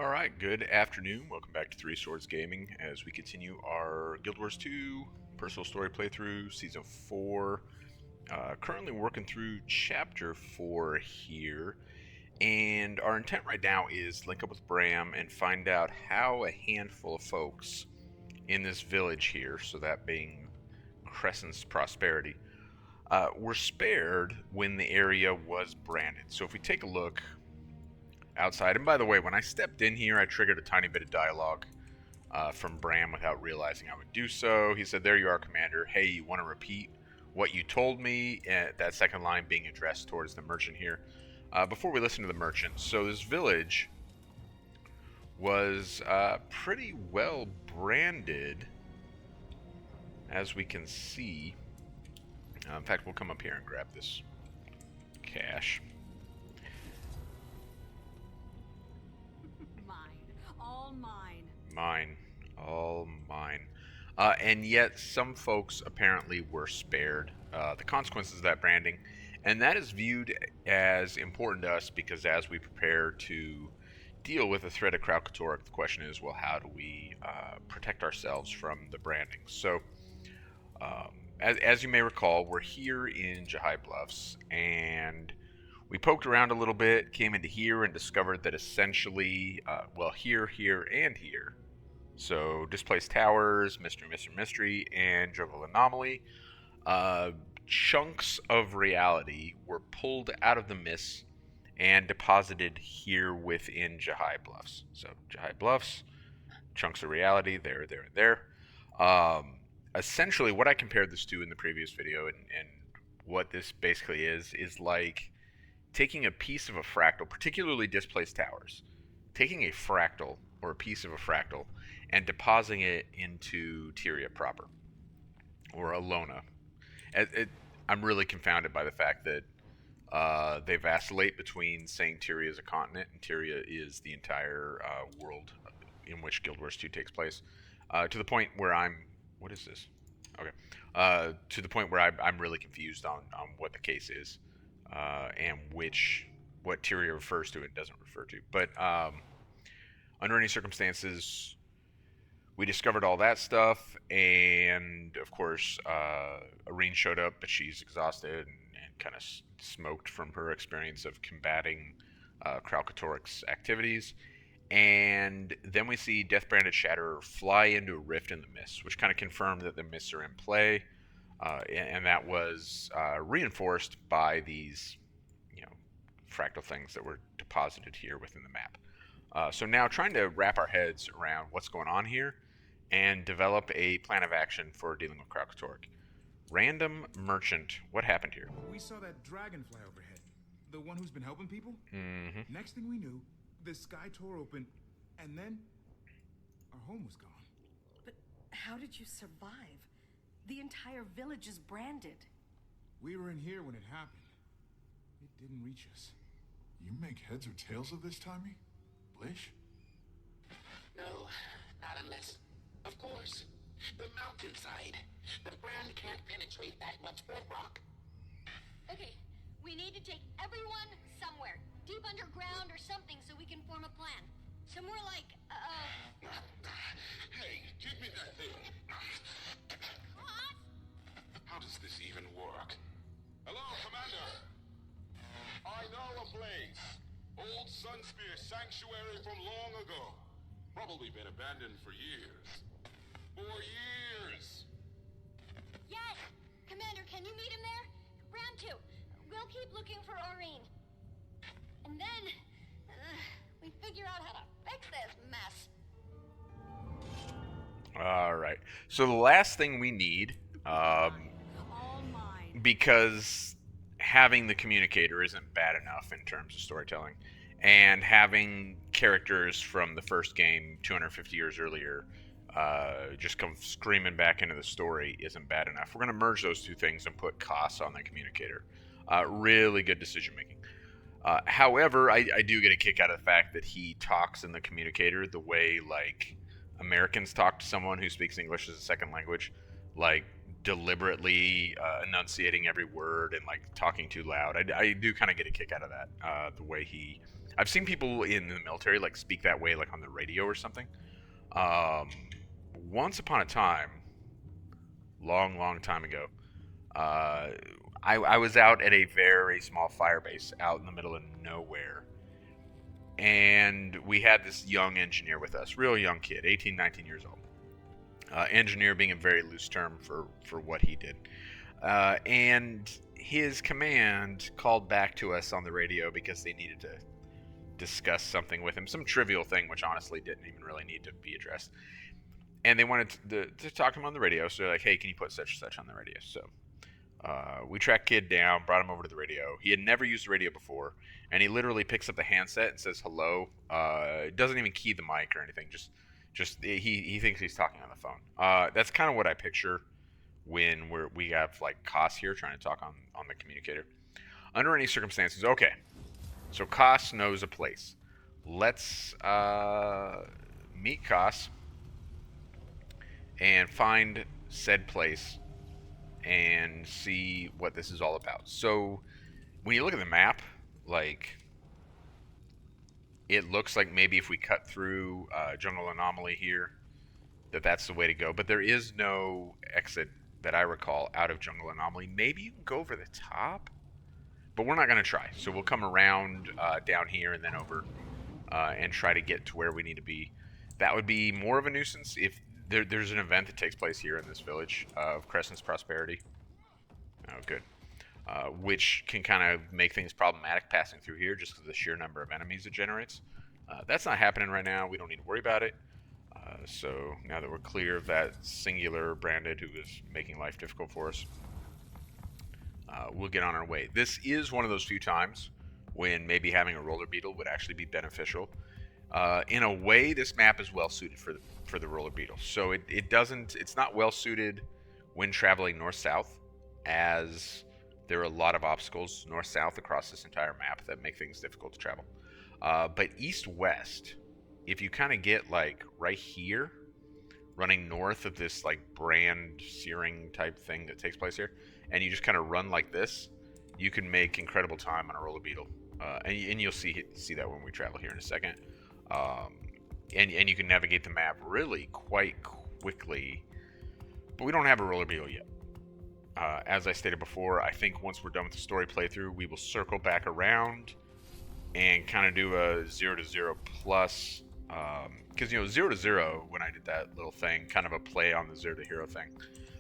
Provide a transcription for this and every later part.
Alright, good afternoon. Welcome back to Three Swords Gaming as we continue our Guild Wars 2 personal story playthrough, Season 4. Currently working through Chapter 4 here, and our intent right now is link up with Bram and find out how a handful of folks in this village here, so that being Crescent's Prosperity, were spared when the area was branded. So if we take a look outside. And by the way, when I stepped in here, I triggered a tiny bit of dialogue from Bram without realizing I would do so. He said, "There you are, Commander. Hey, you want to repeat what you told me?" That second line being addressed towards the merchant here. Before we listen to the merchant, so this village was pretty well branded, as we can see. In fact, we'll come up here and grab this cash. Mine. All mine. And yet, some folks apparently were spared the consequences of that branding. And that is viewed as important to us because as we prepare to deal with the threat of Kralkatorrik, the question is, well, how do we protect ourselves from the branding? So, as you may recall, we're here in Jahai Bluffs, and we poked around a little bit, came into here, and discovered that essentially, here, and here. So, Displaced Towers, Mystery, and Juggle Anomaly. Chunks of reality were pulled out of the mist and deposited here within Jahai Bluffs. So, Jahai Bluffs, chunks of reality, there, and there. Essentially, what I compared this to in the previous video, and what this basically is like taking a piece of a fractal, particularly Displaced Towers, taking a fractal or a piece of a fractal and depositing it into Tyria proper, or Alona. I'm really confounded by the fact that they vacillate between saying Tyria is a continent and Tyria is the entire world in which Guild Wars 2 takes place, to the point where what is this? Okay. To the point where I'm really confused on what the case is, and what Tyria refers to and doesn't refer to. But under any circumstances, we discovered all that stuff, and of course, Irene showed up, but she's exhausted and kind of smoked from her experience of combating Kralkatorrik's activities. And then we see Death-Branded Shatterer fly into a rift in the mist, which kind of confirmed that the mists are in play, and that was reinforced by these, fractal things that were deposited here within the map. So now trying to wrap our heads around what's going on here and develop a plan of action for dealing with Kralkatorrik. Random merchant, what happened here? We saw that dragonfly overhead, the one who's been helping people. Mm-hmm. Next thing we knew, the sky tore open, and then our home was gone. But how did you survive? The entire village is branded. We were in here when it happened. It didn't reach us. You make heads or tails of this, Tommy? Blish? No, not unless, of course, the mountainside. The brand can't penetrate that much bedrock. Okay, we need to take everyone somewhere, deep underground or something, so we can form a plan. Somewhere like, Hey, give me that thing. What? How does this even work? Hello, Commander. I know a place. Old Sunspear Sanctuary from long ago. Probably been abandoned for years. For years. Yes! Commander, can you meet him there? Round 2. We'll keep looking for Aurene. And then, we figure out how to fix this mess. Alright. So the last thing we need, All mine. because having the communicator isn't bad enough in terms of storytelling, and having characters from the first game 250 years earlier just come screaming back into the story isn't bad enough. We're going to merge those two things and put Koss on the communicator. Really good decision making. However, I do get a kick out of the fact that he talks in the communicator the way like Americans talk to someone who speaks English as a second language. Like, deliberately enunciating every word and like talking too loud. I do kind of get a kick out of that. The way I've seen people in the military like speak that way, like on the radio or something. Um, Once upon a time, long time ago, uh, I was out at a very small fire base out in the middle of nowhere, and we had this young engineer with us, real young kid, 18, 19 years old. Engineer being a very loose term for what he did. And his command called back to us on the radio because they needed to discuss something with him, some trivial thing which honestly didn't even really need to be addressed. And they wanted to talk to him on the radio, so they're like, hey, can you put such and such on the radio? So we tracked kid down, brought him over to the radio. He had never used the radio before, and he literally picks up the handset and says hello. Doesn't even key the mic or anything, just he thinks he's talking on the phone. That's kind of what I picture when we have like Koss here trying to talk on the communicator. Under any circumstances, okay. So Koss knows a place. Let's meet Koss and find said place and see what this is all about. So when you look at the map, like, it looks like maybe if we cut through Jungle Anomaly here, that's the way to go. But there is no exit that I recall out of Jungle Anomaly. Maybe you can go over the top, but we're not going to try. So we'll come around down here and then over and try to get to where we need to be. That would be more of a nuisance if there's an event that takes place here in this village of Crescent's Prosperity. Oh, good. Which can kind of make things problematic passing through here just because of the sheer number of enemies it generates. That's not happening right now. We don't need to worry about it. So now that we're clear of that singular branded who is making life difficult for us, we'll get on our way. This is one of those few times when maybe having a roller beetle would actually be beneficial. In a way, this map is well suited for the roller beetle. So it's not well suited when traveling north-south, as there are a lot of obstacles north-south across this entire map that make things difficult to travel. But east-west, if you kind of get like right here, running north of this like brand searing type thing that takes place here, and you just kind of run like this, you can make incredible time on a roller beetle. And you'll see that when we travel here in a second. And you can navigate the map really quite quickly, but we don't have a roller beetle yet. As I stated before, I think once we're done with the story playthrough, we will circle back around and kind of do a 0 to 0 plus, because 0 to 0, when I did that little thing, kind of a play on the 0 to hero thing,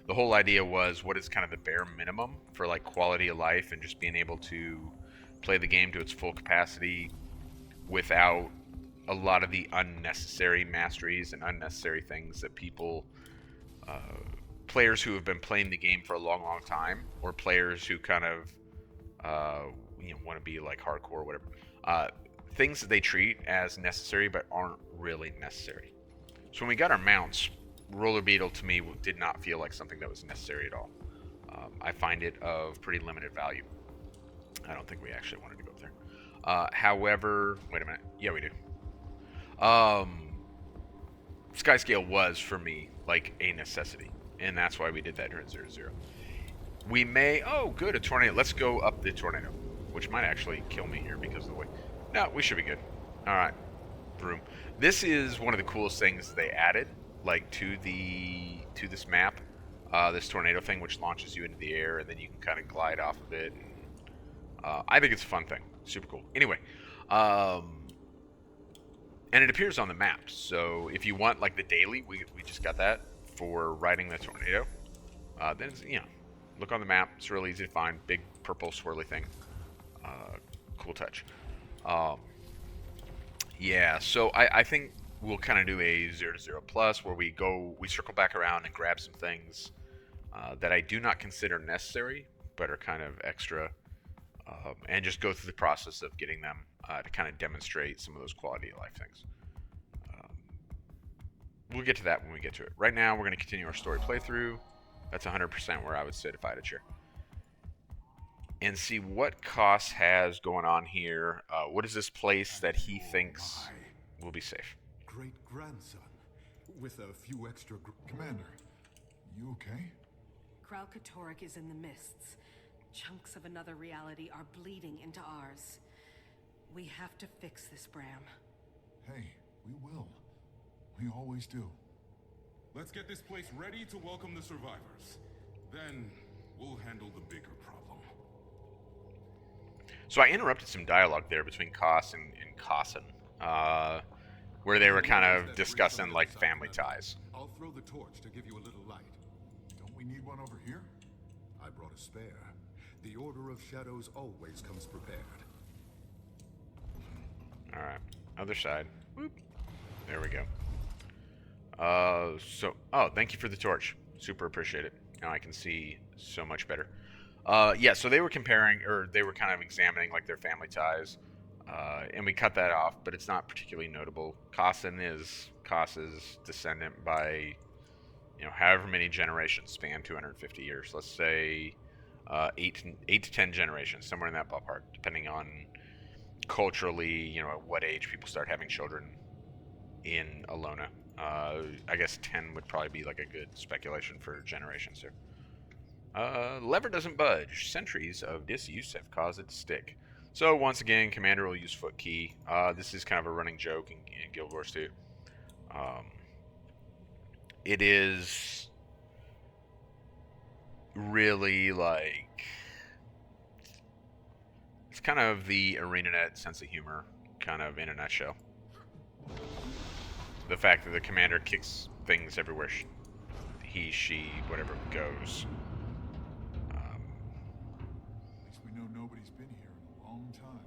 the whole idea was what is kind of the bare minimum for like quality of life and just being able to play the game to its full capacity without a lot of the unnecessary masteries and unnecessary things that people, players who have been playing the game for a long time, or players who kind of want to be like hardcore or whatever, things that they treat as necessary but aren't really necessary. So when we got our mounts, roller beetle to me did not feel like something that was necessary at all. I find it of pretty limited value. I don't think we actually wanted to go up there. However, wait a minute. Yeah, we do. Skyscale was, for me, like a necessity. And that's why we did that during 0 to 0. We may... Oh, good, a tornado. Let's go up the tornado. Which might actually kill me here because of the way... No, we should be good. Alright. Vroom. This is one of the coolest things they added, like, to this map. This tornado thing, which launches you into the air, and then you can kind of glide off of it. And, I think it's a fun thing. Super cool. Anyway, and it appears on the map. So if you want like the daily, we just got that for riding the tornado. Then look on the map. It's real easy to find. Big purple swirly thing. Cool touch. Yeah. So I think we'll kind of do a 0 to 0 plus where we circle back around and grab some things that I do not consider necessary, but are kind of extra, and just go through the process of getting them to kind of demonstrate some of those quality of life things. We'll get to that when we get to it. Right now, we're going to continue our story playthrough. That's 100% where I would sit if I had a chair. And see what Koss has going on here. What is this place that he thinks will be safe? Great-grandson, with a few extra... Commander, you okay? Kralkatorrik is in the mists. Chunks of another reality are bleeding into ours. We have to fix this, Bram. Hey, we will. We always do. Let's get this place ready to welcome the survivors. Then we'll handle the bigger problem. So I interrupted some dialogue there between Koss and Kossin, where they were kind of discussing like family ties. I'll throw the torch to give you a little light. Don't we need one over here? I brought a spare. The Order of Shadows always comes prepared. All right, other side. Whoop. There we go. Thank you for the torch. Super appreciate it. Now I can see so much better. Yeah, so they were comparing, or they were kind of examining like their family ties, and we cut that off, but it's not particularly notable. Kossin is Koss's descendant by, however many generations span 250 years. Let's say 8 to 10 generations, somewhere in that ballpark, depending on culturally, at what age people start having children in Alona. I guess 10 would probably be like a good speculation for generations here. Lever doesn't budge. Centuries of disuse have caused it to stick. So once again, Commander will use foot key. This is kind of a running joke in Guild Wars 2. It is really like, it's kind of the ArenaNet sense of humor, kind of in a nutshell. The fact that the commander kicks things everywhere he, she, whatever goes. At least we know nobody's been here in a long time.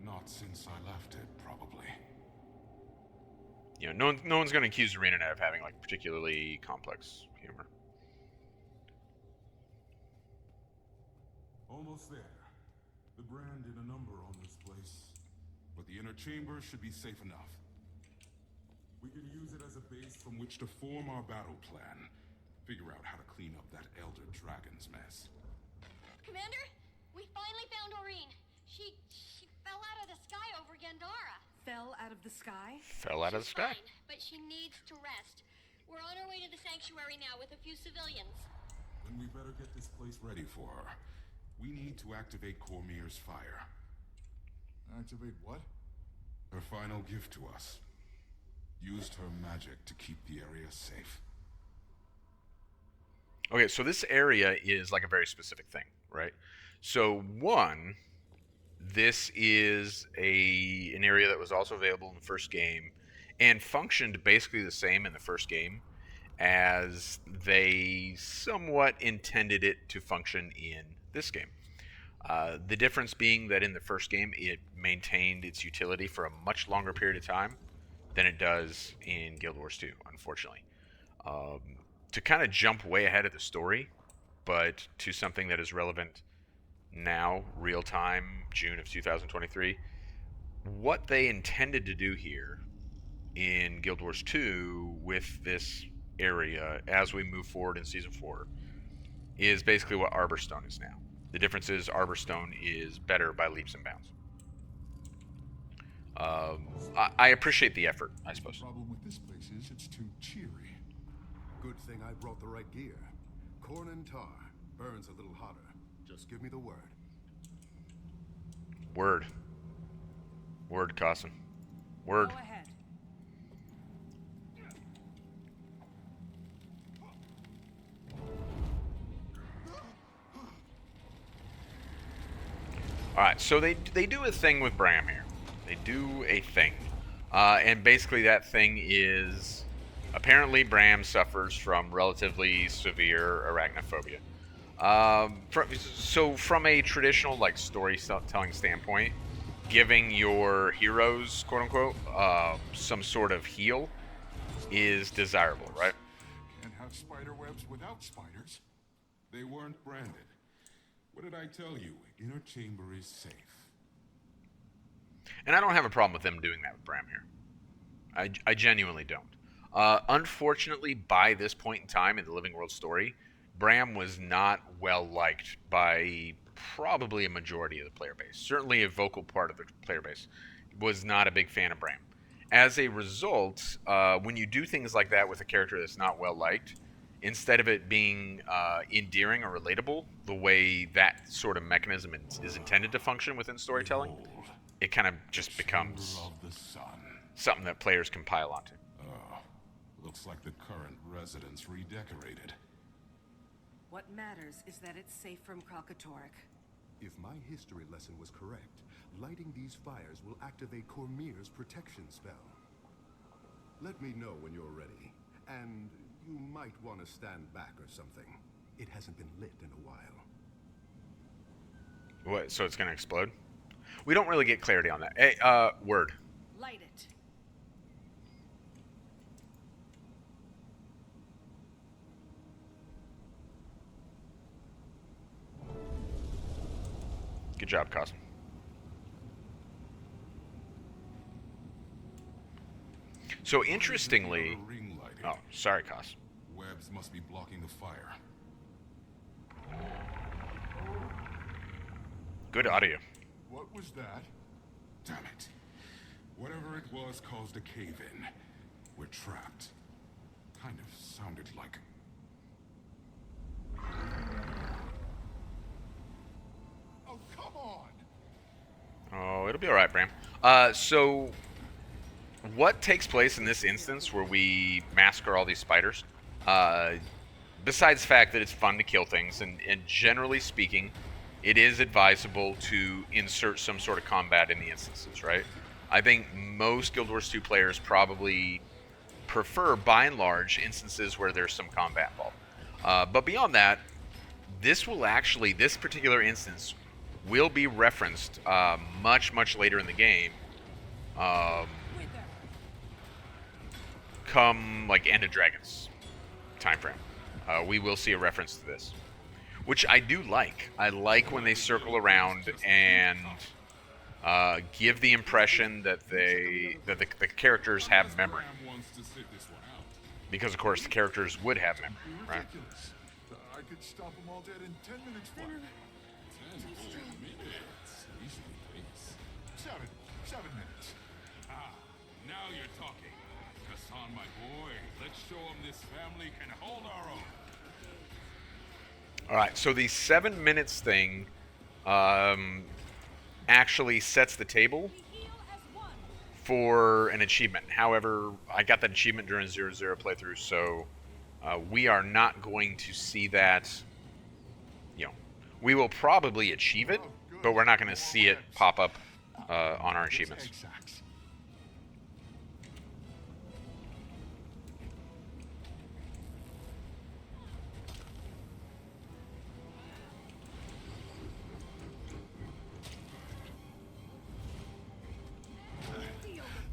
Not since I left it, probably. No one's going to accuse ArenaNet of having like particularly complex humor. Almost there. The brand did a number on this place. But the inner chamber should be safe enough. We can use it as a base from which to form our battle plan. Figure out how to clean up that Elder Dragon's mess. Commander, we finally found Aureen. She fell out of the sky over Gandara. Fell out of the sky? Fell out of the She's sky? fine, but she needs to rest. We're on our way to the sanctuary now with a few civilians. Then we better get this place ready for her. We need to activate Cormier's fire. Activate what? Her final gift to us. Used her magic to keep the area safe. Okay, so this area is like a very specific thing, right? So one, this is an area that was also available in the first game and functioned basically the same in the first game as they somewhat intended it to function in this game. The difference being that in the first game it maintained its utility for a much longer period of time than it does in Guild Wars 2, unfortunately. To kind of jump way ahead of the story, but to something that is relevant now, real time, June of 2023, what they intended to do here in Guild Wars 2 with this area as we move forward in Season 4 is basically what Arborstone is now. The difference is Arborstone is better by leaps and bounds. I appreciate the effort, I suppose. The problem with this place is it's too cheery. Good thing I brought the right gear. Corn and tar. Burns a little hotter. Just give me the word. Word. Word, Kossin. Word. Go ahead. Alright, so they do a thing with Bram here. They do a thing. And basically that thing is, apparently Bram suffers from relatively severe arachnophobia. So from a traditional like storytelling standpoint, giving your heroes, quote unquote, some sort of heal is desirable, right? Can't have spider webs without spiders. They weren't branded. What did I tell you? Inner chamber is safe. And I don't have a problem with them doing that with Bram here. I genuinely don't. Unfortunately, by this point in time in the Living World story, Bram was not well liked by probably a majority of the player base. Certainly a vocal part of the player base was not a big fan of Bram. As a result, when you do things like that with a character that's not well liked, instead of it being endearing or relatable, the way that sort of mechanism is intended to function within storytelling, Behold, it kind of just becomes ruler of the sun. something that players can pile onto. Oh, looks like the current residence redecorated. What matters is that it's safe from Kralkatorrik. If my history lesson was correct, lighting these fires will activate Cormier's protection spell. Let me know when you're ready. And you might want to stand back or something. It hasn't been lit in a while. What? So it's gonna explode? We don't really get clarity on that. Hey, word. Light it. Good job, Cos. So interestingly, Another ring lighting. oh, sorry, Cos. Webs must be blocking the fire. Good audio. What was that? Damn it. Whatever it was caused a cave-in. We're trapped. Kind of sounded like... Oh, come on! Oh, it'll be all right, Bram. So what takes place in this instance where we massacre all these spiders? Besides the fact that it's fun to kill things, and generally speaking, it is advisable to insert some sort of combat in the instances, right? I think most Guild Wars 2 players probably prefer, by and large, instances where there's some combat involved. But beyond that, this particular instance will be referenced much later in the game. Come like End of Dragons time frame. We will see a reference to this, which I do like. I like when they circle around and give the impression that the characters have memory, Ram wants to sit this one out. because of course the characters would have memory, right? Ridiculous. I could stop them all dead in 10 minutes flat. 10 whole minutes. Easily, please. 7 minutes. Ah, now you're talking. Hassan, my boy, let's show him this family can hold our own. All right, so the 7 minutes thing actually sets the table for an achievement. However, I got that achievement during 0-0 playthrough, so we are not going to see that. You know, we will probably achieve it, but we're not going to see it pop up on our achievements. Egg sacks.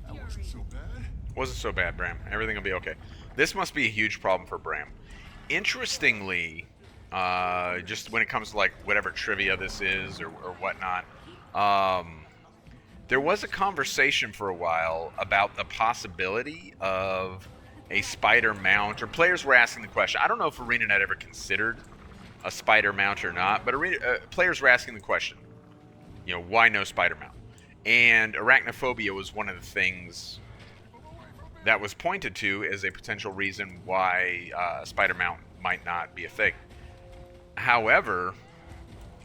That wasn't so bad. Wasn't so bad, Bram. Everything will be okay. This must be a huge problem for Bram. Interestingly, just when it comes to like whatever trivia this is or whatnot, there was a conversation for a while about the possibility of a spider mount, or players were asking the question. I don't know if ArenaNet ever considered a spider mount or not, but players were asking the question, you know, why no spider mount? And arachnophobia was one of the things that was pointed to as a potential reason why spider mount might not be a thing. However,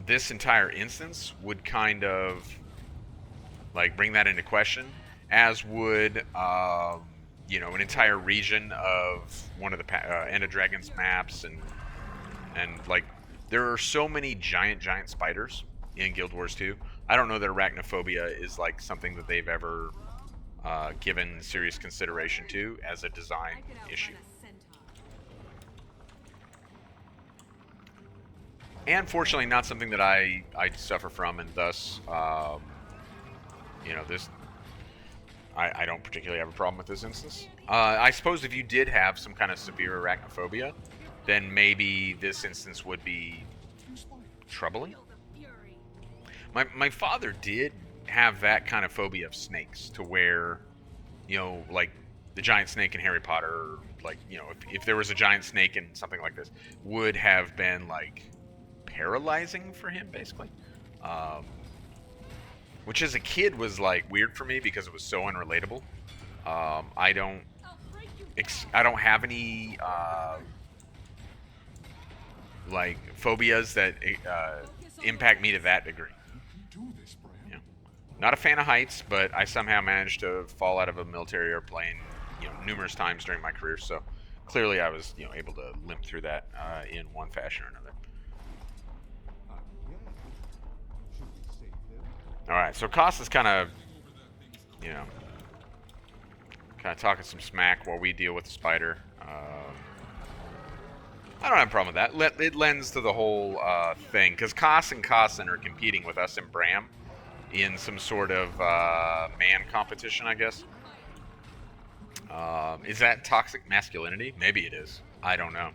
this entire instance would kind of like bring that into question, as would you know, an entire region of one of the End of Dragons maps, and like there are so many giant spiders in Guild Wars 2. I don't know that arachnophobia is like something that they've ever given serious consideration to as a design issue. And fortunately, not something that I suffer from, and thus, you know, this I don't particularly have a problem with this instance. I suppose if you did have some kind of severe arachnophobia, then maybe this instance would be troubling. My father did have that kind of phobia of snakes, to where, you know, like the giant snake in Harry Potter, or like, you know, if there was a giant snake in something like this, would have been like paralyzing for him, basically. Which as a kid was like weird for me because it was so unrelatable. I don't have any like phobias that impact me to that degree. You can do this, Bram. Yeah. Not a fan of heights, but I somehow managed to fall out of a military airplane, numerous times during my career. So clearly, I was, able to limp through that in one fashion or another. Should we save him? All right, so Koss is kind of, talking some smack while we deal with the spider. I don't have a problem with that. It lends to the whole thing, because Koss and Kossin are competing with us and Bram in some sort of man competition, I guess. Is that toxic masculinity? Maybe it is. I don't know.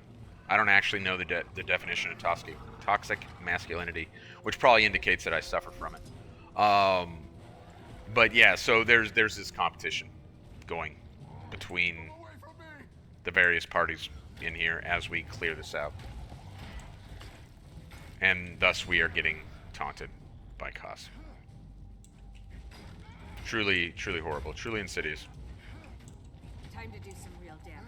I don't actually know the definition of toxic masculinity, which probably indicates that I suffer from it. But yeah, so there's this competition going between the various parties in here as we clear this out. And thus we are getting taunted by Koss. Truly, truly horrible. Truly insidious. Time to do some real damage.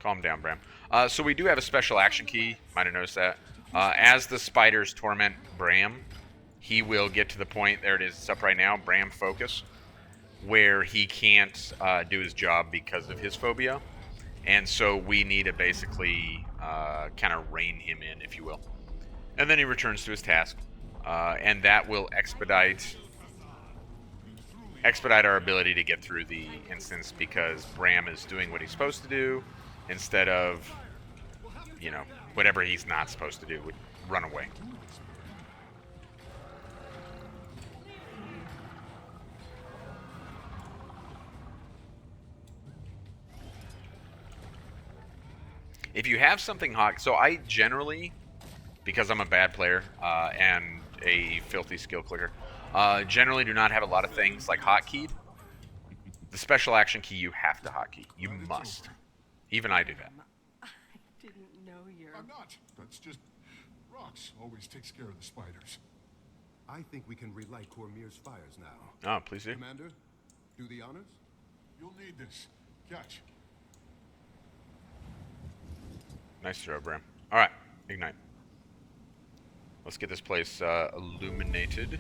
Calm down, Bram. So we do have a special action key. Might have noticed that. As the spiders torment Bram, he will get to the point, there it is, it's up right now, Bram Focus, where he can't do his job because of his phobia. And so we need to basically kind of rein him in, if you will. And then he returns to his task. And that will expedite our ability to get through the instance, because Bram is doing what he's supposed to do instead of, whatever he's not supposed to do, would run away. If you have something hot, so I generally, because I'm a bad player and a filthy skill clicker, generally do not have a lot of things like hotkeyed. The special action key you have to hotkey. You must. Even I do that. I didn't know you're... I'm not. That's just... Rox always takes care of the spiders. I think we can relight Cormier's fires now. Oh, please do. Commander, do the honors? You'll need this. Catch. Nice throw, Bram. All right, ignite. Let's get this place illuminated.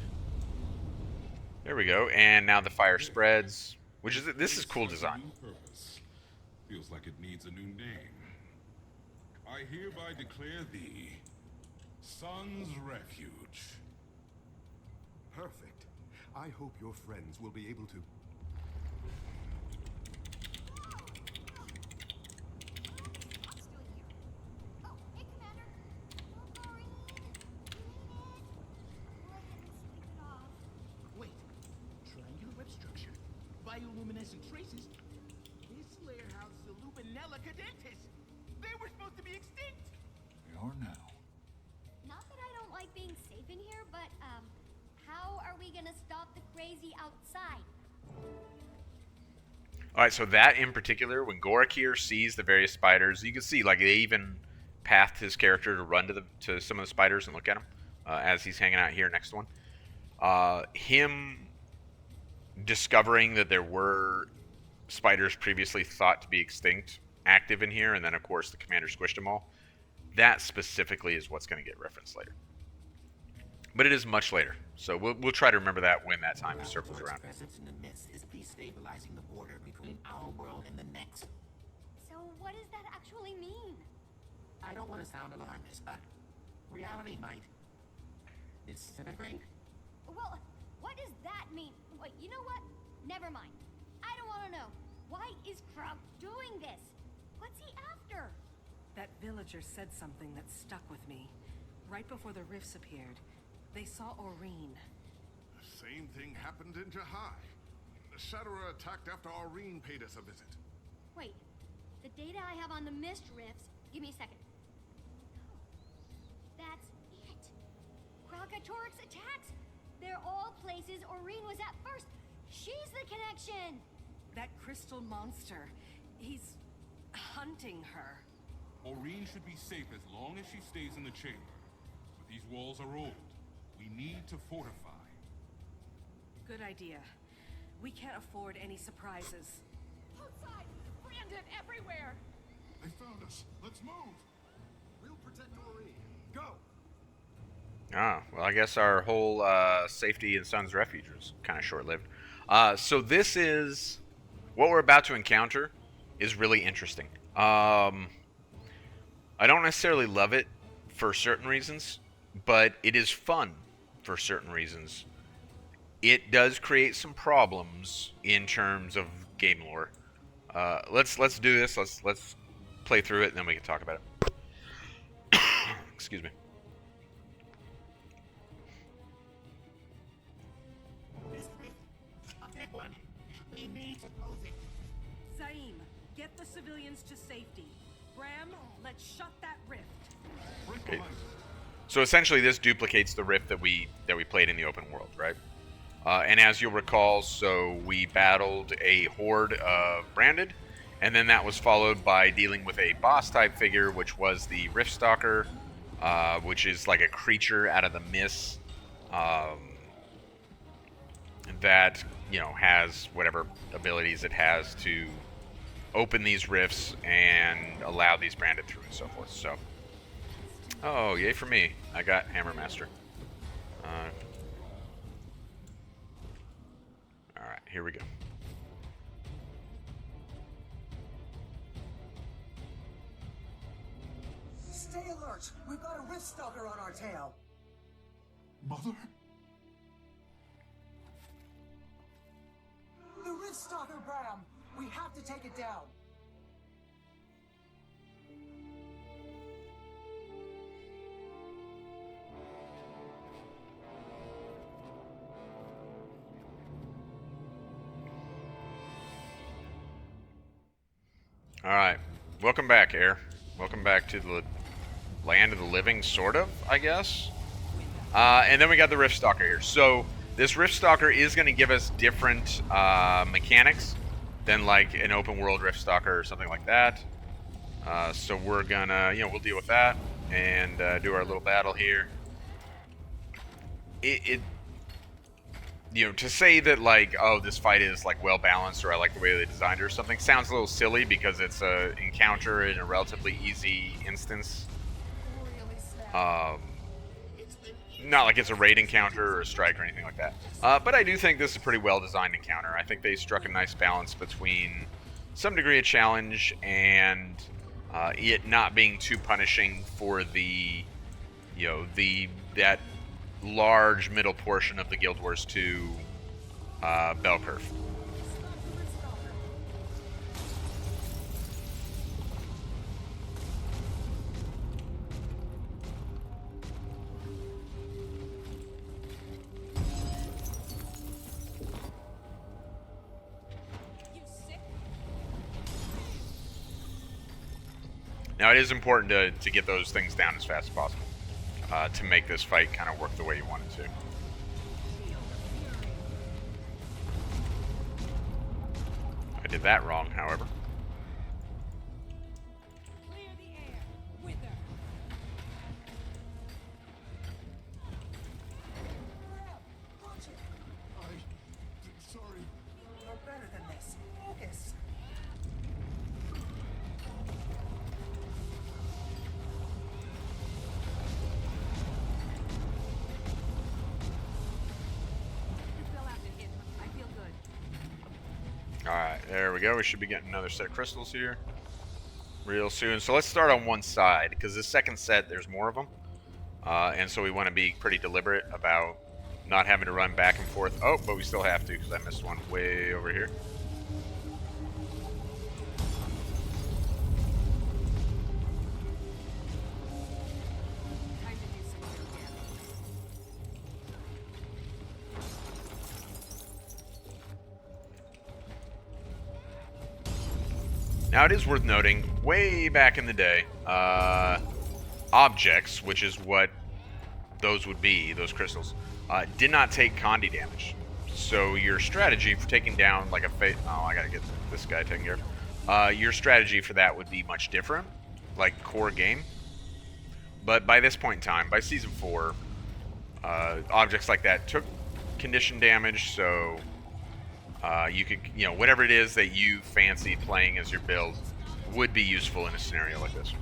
There we go. And now the fire spreads, which is, this is cool design. New purpose. Feels like it needs a new name. I hereby declare thee Sun's Refuge. Perfect. I hope your friends will be able to... Oh, hey, Commander. Oh, Maureen. Wait, triangular web structure, bioluminescent traces. This layer houses the Lupinella cadentis. They were supposed to be extinct. They are now. Not that I don't like being safe in here, but, how are we gonna stop the crazy outside? All right, so that in particular, when Gorak here sees the various spiders, you can see like they even pathed his character to run to some of the spiders and look at them as he's hanging out here next to one. Him discovering that there were spiders previously thought to be extinct active in here, and then of course the commander squished them all. That specifically is what's going to get referenced later. But it is much later, so we'll try to remember that when that time circles around. Presence in the mist is destabilizing the border between our world and the next. So what does that actually mean? I don't want to sound alarmist, but reality might disintegrate. Well, what does that mean? Wait, you know what? Never mind. I don't want to know. Why is Kraut doing this? What's he after? That villager said something that stuck with me. Right before the rifts appeared, they saw Aurene. The same thing happened in Jahai. The Shatterer attacked after Aurene paid us a visit. Wait, the data I have on the mist rifts. Give me a second. Oh, that's it. Kralkatorix attacks. They're all places Aurene was at first. She's the connection. That crystal monster. He's hunting her. Aurene should be safe as long as she stays in the chamber. But these walls are old. We need to fortify. Good idea. We can't afford any surprises. Outside! Brandon everywhere! They found us. Let's move. Protect Doreen. Go! Ah, well, I guess our whole safety and Son's Refuge was kind of short-lived. So this is... What we're about to encounter is really interesting. I don't necessarily love it for certain reasons, but it is fun for certain reasons. It does create some problems in terms of game lore. Let's do this. Let's play through it, and then we can talk about it. Excuse me. Zaim, get the civilians to safety. Bram, let's shut that rift. Okay. So essentially, this duplicates the rift that we played in the open world, right? And as you'll recall, so we battled a horde of branded, and then that was followed by dealing with a boss-type figure, which was the Rift Stalker, which is like a creature out of the mist that, you know, has whatever abilities it has to open these rifts and allow these branded through and so forth. So, oh, yay for me. I got Hammer Master. Alright, here we go. Stay alert! We've got a Rift Stalker on our tail! Mother? The Rift Stalker, Bram! We have to take it down! Alright, welcome back, Air. Welcome back to the land of the living, sort of, I guess. And then we got the Rift Stalker here. So, this Rift Stalker is going to give us different mechanics than like an open world Rift Stalker or something like that. So we're gonna, you know, we'll deal with that and do our little battle here. You know, to say that like, oh, this fight is like well balanced or I like the way they designed it or something sounds a little silly because it's a encounter in a relatively easy instance. Not like it's a raid encounter or a strike or anything like that. But I do think this is a pretty well designed encounter. I think they struck a nice balance between some degree of challenge and it not being too punishing for the, you know, that large middle portion of the Guild Wars 2 bell curve. Now it is important to get those things down as fast as possible to make this fight kind of work the way you want it to. I did that wrong, however. Clear the air. Wither. Sorry. You're better than this. Focus! You fell after hit. I feel good. Alright, there we go. We should be getting another set of crystals here real soon. So let's start on one side, because this second set, there's more of them. And so we want to be pretty deliberate about not having to run back and forth. Oh, but we still have to, because I missed one way over here. Time to do some real damage. Now, it is worth noting, way back in the day, objects, which is what those would be, those crystals, did not take Condi damage. So your strategy for taking down like a oh, I gotta get this guy taken care of. Your strategy for that would be much different, like core game. But by this point in time, by Season 4, objects like that took condition damage, so you could, you know, whatever it is that you fancy playing as your build would be useful in a scenario like this.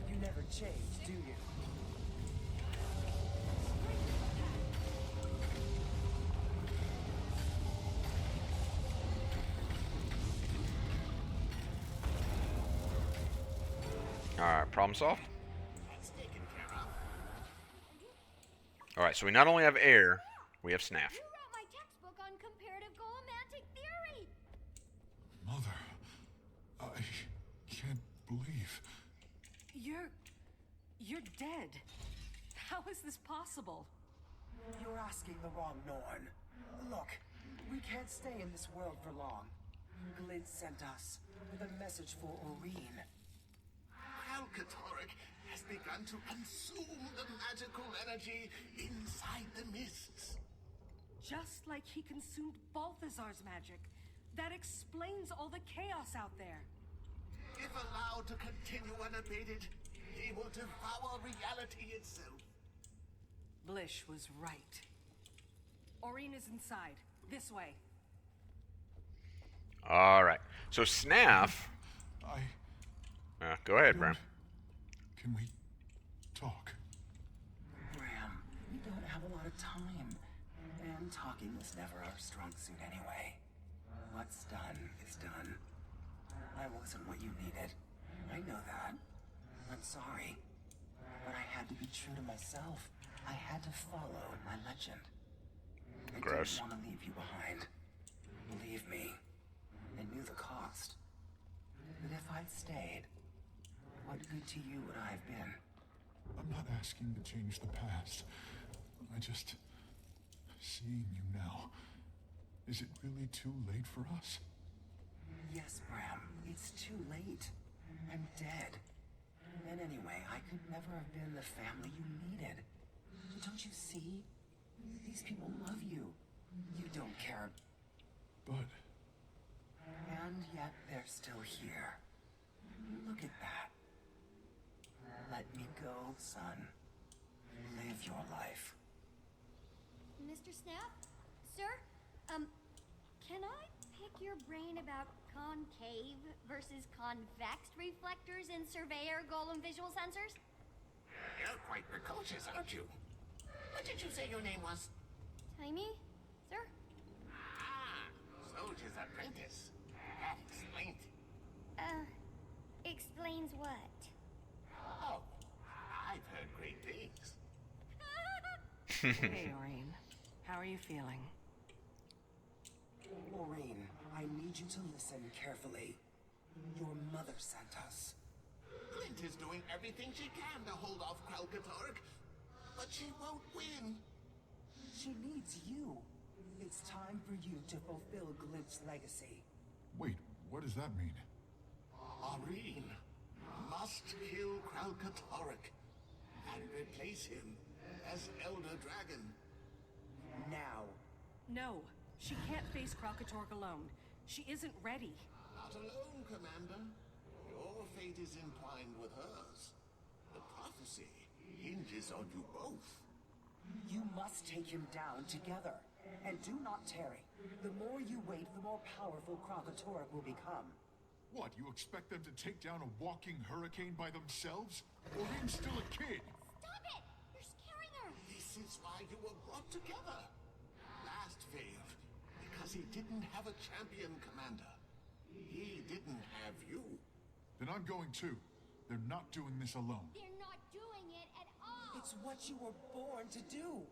You never change, do Alright, problem solved. That's taken care of. Alright, so we not only have air, we have Snaff. You wrote my textbook on comparative golomantic theory. Mother, I can't believe. You're dead. How is this possible? You're asking the wrong Norn. Look, we can't stay in this world for long. Glint sent us with a message for Oreen. Kralkatorrik has begun to consume the magical energy inside the mists. Just like he consumed Balthazar's magic. That explains all the chaos out there. If allowed to continue unabated, he will devour reality itself. Blish was right. Oreen is inside. This way. Alright, so Snaff... go ahead, Bram. Can we talk? Bram, we don't have a lot of time. And talking was never our strong suit anyway. What's done is done. I wasn't what you needed. I know that. I'm sorry. But I had to be true to myself. I had to follow my legend. I Gross. didn't want to leave you behind. Believe me, I knew the cost. But if I'd stayed, what good to you would I have been? I'm not asking to change the past. I just... Seeing you now. Is it really too late for us? Yes, Bram, it's too late. I'm dead. And anyway, I could never have been the family you needed. Don't you see? These people love you. You don't care. But... And yet they're still here. Look at that. Let me go, son. Live your life. Mr. Snap? Sir? Can I pick your brain about concave versus convex reflectors in Surveyor Golem visual sensors? You're quite precocious, aren't you? What did you say your name was? Timey? Sir? Ah, soldier's apprentice. That explains it. Explains what? Oh, I've heard great things. Hey, Oreen. How are you feeling? Maureen, I need you to listen carefully. Your mother sent us. Glint is doing everything she can to hold off Kralkatorrik, but she won't win. She needs you. It's time for you to fulfill Glint's legacy. Wait, what does that mean? Oreen must kill Kralkatorrik and replace him as Elder Dragon. Now. No, she can't face Kralkatorrik alone. She isn't ready. Not alone, Commander. Your fate is entwined with hers. The prophecy hinges on you both. You must take him down together. And do not tarry. The more you wait, the more powerful Kralkatorrik will become. What, you expect them to take down a walking hurricane by themselves? Oreen's still a kid! Stop it! You're scaring her! This is why you were brought together. Last failed because he didn't have a champion, Commander. He didn't have you. Then I'm going too. They're not doing this alone. They're not doing it at all! It's what you were born to do.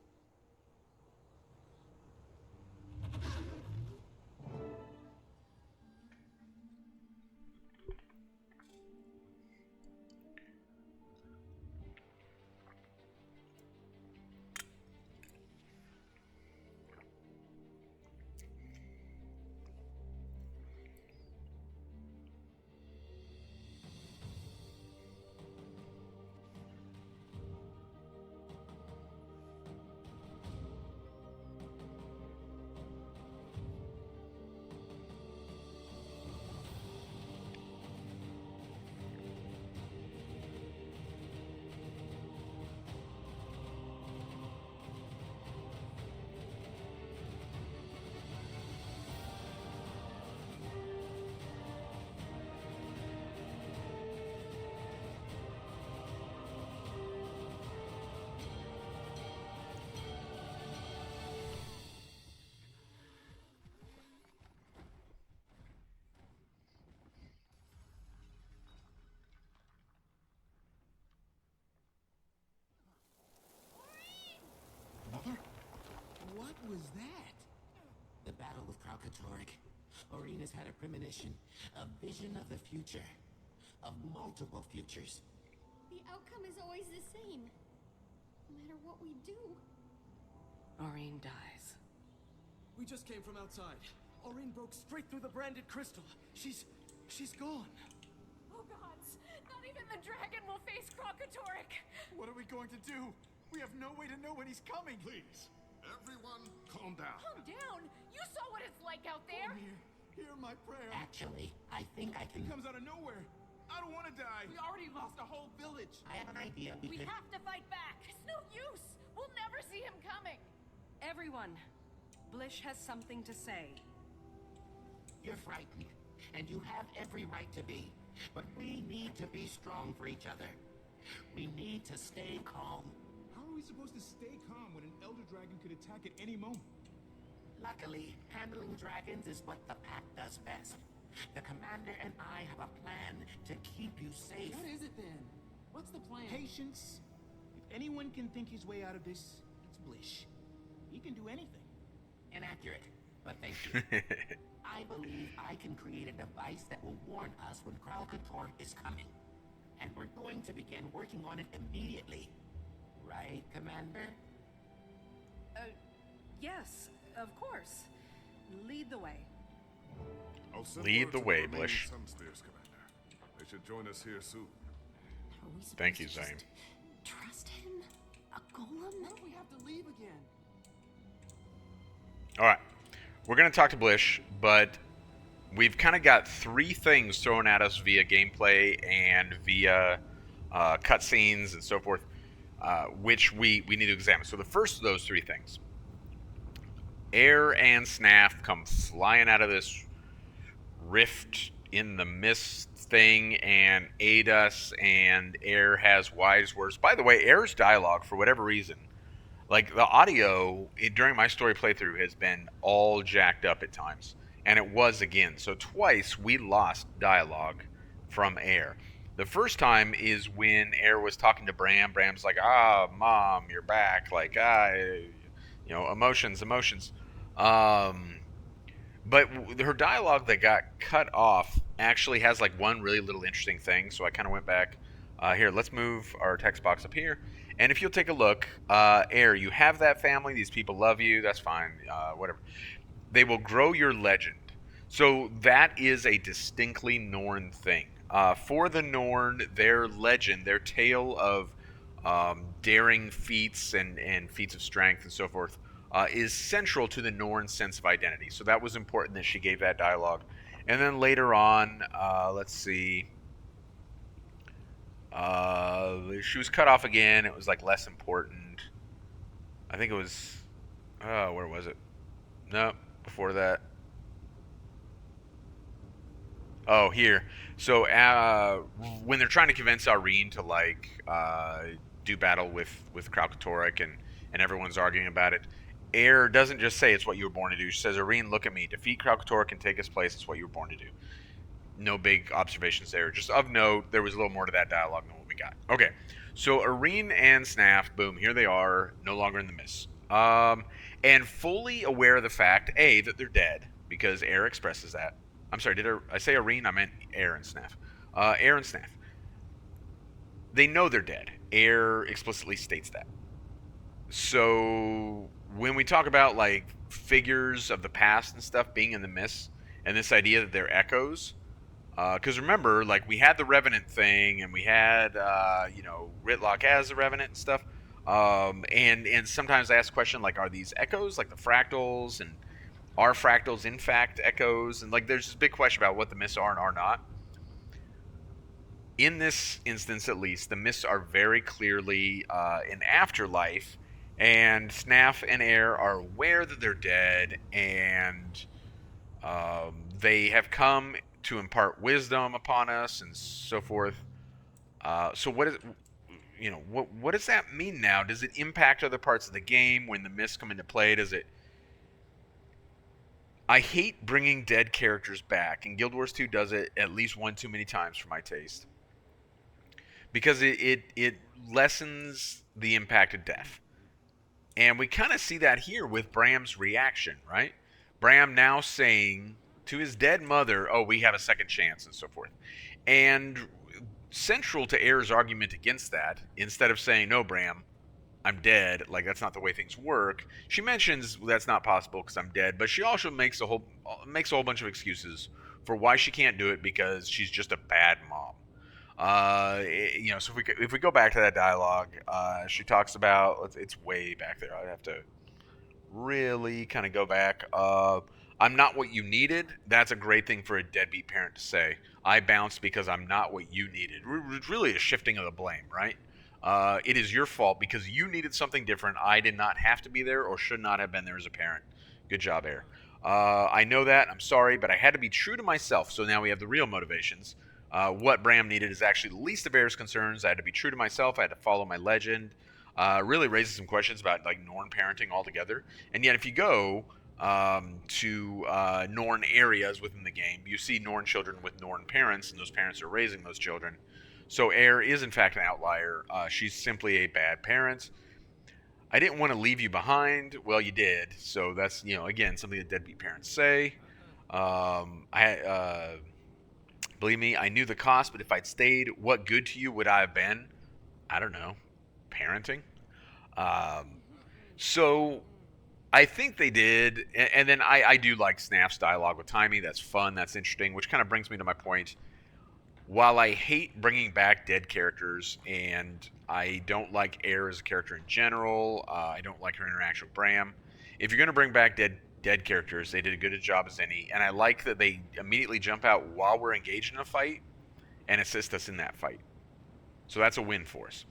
was that? The battle with Kralkatorrik. Aurene has had a premonition, a vision of the future, of multiple futures. The outcome is always the same. No matter what we do. Aurene dies. We just came from outside. Aurene broke straight through the branded crystal. She's gone. Oh gods, not even the dragon will face Kralkatorrik. What are we going to do? We have no way to know when he's coming. Please, everyone, calm down. Calm down. You saw what it's like out there. Hear my prayer. Actually, I think I He can... comes out of nowhere. I don't want to die. We already lost a whole village. I have an idea. We have to fight back. It's no use. We'll never see him coming. Everyone, Blish has something to say. You're frightened, and you have every right to be. But we need to be strong for each other. We need to stay calm. How are we supposed to stay calm when an Elder Dragon could attack at any moment? Luckily, handling dragons is what the pack does best. The commander and I have a plan to keep you safe. What is it then? What's the plan? Patience. If anyone can think his way out of this, it's Blish. He can do anything. Inaccurate, but thank you. I believe I can create a device that will warn us when Kralkatorrik is coming. And we're going to begin working on it immediately. Right, Commander? Yes, of course. Lead the way. I'll send Lead word the to way, remaining Blish. Sunspears, Commander. They should join us here soon. Are we supposed Thank you, to Zane. just trust him? A golem? What if we have to leave again? All right, we're gonna talk to Blish, but we've kind of got three things thrown at us via gameplay and via cutscenes and so forth, which we need to examine. So the first of those three things, Air and Snaf come flying out of this rift in the mist thing and aid us, and Air has wise words. By the way, Air's dialogue, for whatever reason, like the audio during my story playthrough has been all jacked up at times, and it was again. So twice we lost dialogue from Air. The first time is when Air was talking to Bram. Bram's like, Mom, you're back. Like, emotions. But her dialogue that got cut off actually has like one really little interesting thing. So I kind of went back. Here, let's move our text box up here. And if you'll take a look, Air, you have that family. These people love you. That's fine. Whatever. They will grow your legend. So that is a distinctly Norn thing. For the Norn, their legend, their tale of daring feats and feats of strength and so forth is central to the Norn sense of identity. So that was important that she gave that dialogue. And then later on, let's see. She was cut off again. It was like less important. I think it was. Where was it? No, before that. Oh, here. So when they're trying to convince Aurene to like do battle with Kralkatorrik and everyone's arguing about it, Air doesn't just say it's what you were born to do. She says, Aurene, look at me. Defeat Kralkatorrik and take his place. It's what you were born to do. No big observations there. Just of note, there was a little more to that dialogue than what we got. Okay, so Aurene and Snaf, boom, here they are, no longer in the mist. And fully aware of the fact, A, that they're dead, because Air expresses that. I'm sorry, did I say Aurene? I meant Air and Snaf. Air and Snaf. They know they're dead. Air explicitly states that. So when we talk about like figures of the past and stuff being in the mist, and this idea that they're echoes, because remember, like we had the Revenant thing, and we had Ritlock as a Revenant and stuff, and sometimes I ask the question like, are these echoes like the fractals, and are fractals in fact echoes? And like there's this big question about what the mists are and are not. In this instance, at least, the mists are very clearly an afterlife, and Snaf and Air are aware that they're dead, and they have come to impart wisdom upon us and so forth. So what is, what does that mean now? Does it impact other parts of the game when the mists come into play? Does it? I hate bringing dead characters back, and Guild Wars 2 does it at least one too many times for my taste, because it lessens the impact of death. And we kind of see that here with Bram's reaction, right? Bram now saying to his dead mother, "Oh, we have a second chance," and so forth. And central to Air's argument against that, instead of saying, "No, Bram, I'm dead," like that's not the way things work, she mentions that's not possible because I'm dead, but she also makes a whole bunch of excuses for why she can't do it because she's just a bad mom. So if we go back to that dialogue, she talks about it's way back there. I have to really kind of go back. I'm not what you needed. That's a great thing for a deadbeat parent to say. I bounced because I'm not what you needed. It's really a shifting of the blame, right? It is your fault because you needed something different. I did not have to be there or should not have been there as a parent. Good job, Air. I know that. I'm sorry, but I had to be true to myself. So now we have the real motivations. What Bram needed is actually the least of Air's concerns. I had to be true to myself. I had to follow my legend. Really raises some questions about like Norn parenting altogether. And yet, if you go to Norn areas within the game, you see Norn children with Norn parents, and those parents are raising those children. So Air is in fact an outlier. She's simply a bad parent. I didn't want to leave you behind. Well, you did. So that's again something that deadbeat parents say. Believe me, I knew the cost, but if I'd stayed, what good to you would I have been? I don't know, parenting. Um, so I think they did, and then I do like Snap's dialogue with Timey. That's fun. That's interesting. Which kind of brings me to my point. While I hate bringing back dead characters, and I don't like Air as a character in general, I don't like her interaction with Bram. If you're going to bring back dead characters, they did a good job as any, and I like that they immediately jump out while we're engaged in a fight and assist us in that fight. So that's a win for us.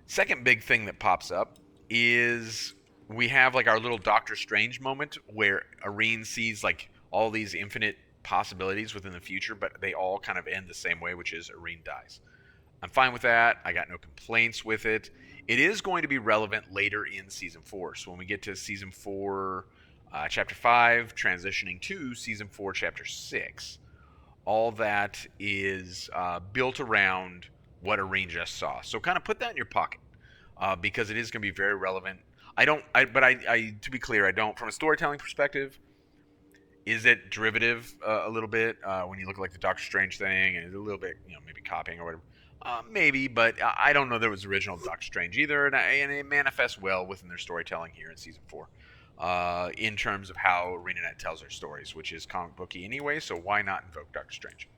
Second big thing that pops up is we have like our little Doctor Strange moment where Irene sees like all these infinite possibilities within the future, but they all kind of end the same way, which is Irene dies. I'm fine with that. I got no complaints with it. It is going to be relevant later in season 4. So when we get to season 4, chapter 5, transitioning to season 4, chapter 6, all that is built around what Irene just saw. So kind of put that in your pocket because it is going to be very relevant. To be clear, I don't, from a storytelling perspective, is it derivative a little bit when you look at like the Doctor Strange thing, and a little bit, maybe copying or whatever? Maybe, but I don't know that it was original Doctor Strange either, and it manifests well within their storytelling here in season 4, in terms of how ArenaNet tells her stories, which is comic booky anyway. So why not invoke Doctor Strange?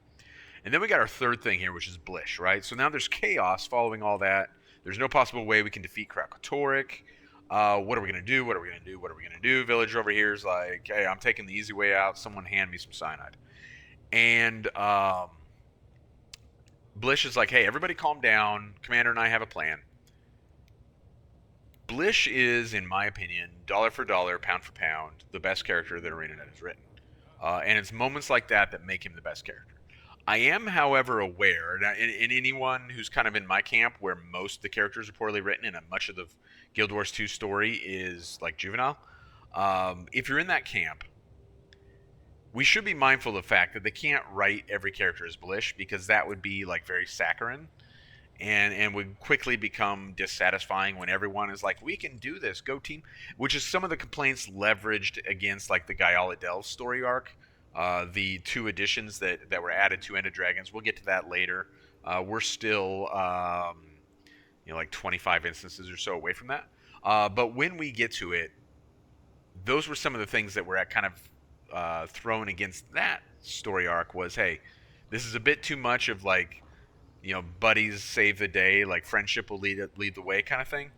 And then we got our third thing here, which is Blish, right? So now there's chaos following all that. There's no possible way we can defeat Krakatorik. What are we going to do? What are we going to do? What are we going to do? Villager over here is like, hey, I'm taking the easy way out. Someone hand me some cyanide. And Blish is like, hey, everybody calm down. Commander and I have a plan. Blish is, in my opinion, dollar for dollar, pound for pound, the best character that ArenaNet has written. And it's moments like that that make him the best character. I am, however, aware, and anyone who's kind of in my camp where most of the characters are poorly written and much of the Guild Wars 2 story is like juvenile, if you're in that camp, we should be mindful of the fact that they can't write every character as Blish because that would be like very saccharine and would quickly become dissatisfying when everyone is like, we can do this, go team, which is some of the complaints leveraged against like the Gayala Delves story arc. The 2 additions that were added to End of Dragons. We'll get to that later. We're still, like 25 instances or so away from that. But when we get to it, those were some of the things that were at kind of thrown against that story arc was, hey, this is a bit too much of like, buddies save the day, like friendship will lead the way kind of thing.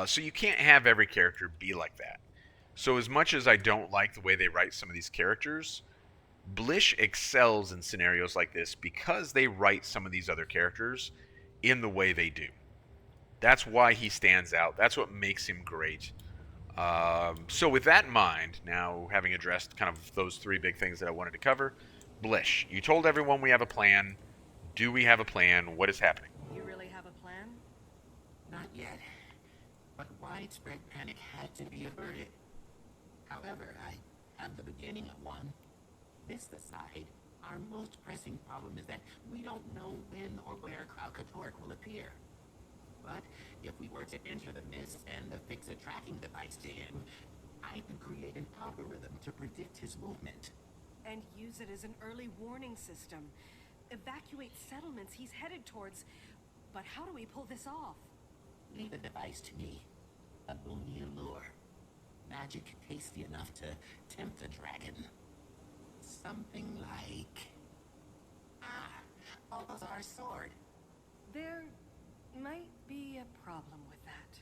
So you can't have every character be like that. So as much as I don't like the way they write some of these characters, Blish excels in scenarios like this because they write some of these other characters in the way they do. That's why he stands out. That's what makes him great. So with that in mind, now having addressed kind of those 3 big things that I wanted to cover, Blish, you told everyone we have a plan. Do we have a plan? What is happening? You really have a plan? Not yet. But widespread panic had to be averted. However, I have the beginning of one. This aside, our most pressing problem is that we don't know when or where Krakatorik will appear. But if we were to enter the mist and affix a tracking device to him, I could create an algorithm to predict his movement. And use it as an early warning system. Evacuate settlements he's headed towards. But how do we pull this off? Leave the device to me. A boomy lure. Magic tasty enough to tempt a dragon. Something like... Balthazar's sword. There might be a problem with that.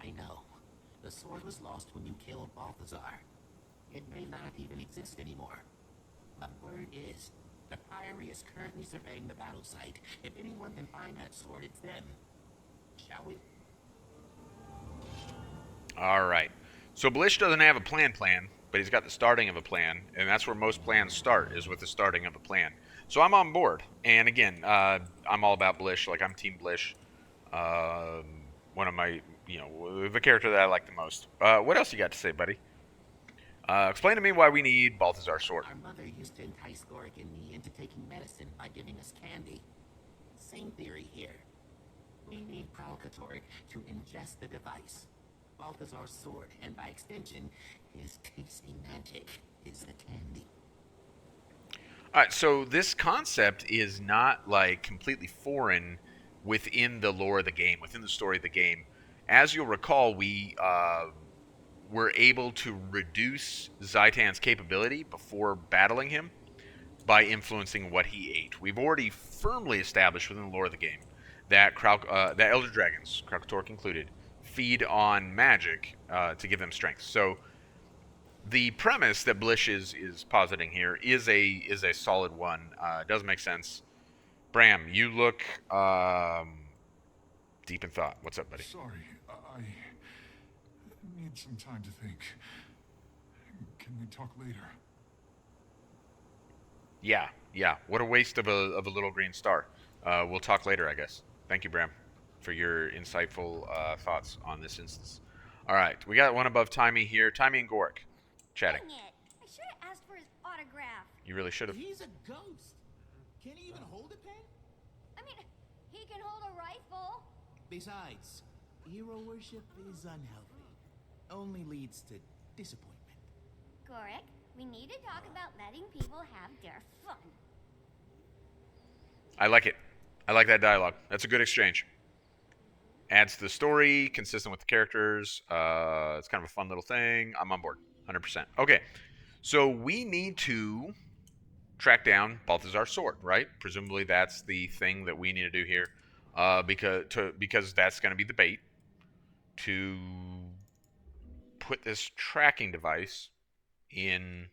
I know. The sword was lost when you killed Balthazar. It may not even exist anymore. But word is, the Priory is currently surveying the battle site. If anyone can find that sword, it's them. Shall we? All right. So Blish doesn't have a plan, but he's got the starting of a plan, and that's where most plans start, is with the starting of a plan. So I'm on board. And again, I'm all about Blish. Like, I'm Team Blish. One of my, the character that I like the most. What else you got to say, buddy? Explain to me why we need Balthazar's sword. Our mother used to entice Goric and me into taking medicine by giving us candy. Same theory here. We need Kralkatorrik to ingest the device. Balthazar's sword, and by extension, his tasty magic, is the candy. Alright, so this concept is not, like, completely foreign within the lore of the game, within the story of the game. As you'll recall, we were able to reduce Zaitan's capability before battling him by influencing what he ate. We've already firmly established within the lore of the game that that Elder Dragons, Kralkatorrik included, feed on magic to give them strength. So the premise that Blish is positing here is a solid one. It does make sense. Bram, you look deep in thought. What's up, buddy? Sorry, I need some time to think. Can we talk later? Yeah. What a waste of a little green star. We'll talk later, I guess. Thank you, Bram, for your insightful thoughts on this instance. All right, we got one above Timey here. Timey and Goric chatting. Dang it! I should have asked for his autograph. You really should have. He's a ghost. Can he even hold a pen? I mean, he can hold a rifle. Besides, hero worship is unhealthy. Only leads to disappointment. Goric, we need to talk about letting people have their fun. I like it. I like that dialogue. That's a good exchange. Adds to the story, consistent with the characters. It's kind of a fun little thing. I'm on board, 100%. Okay, so we need to track down Balthazar's sword, right? Presumably that's the thing that we need to do here, because that's going to be the bait to put this tracking device in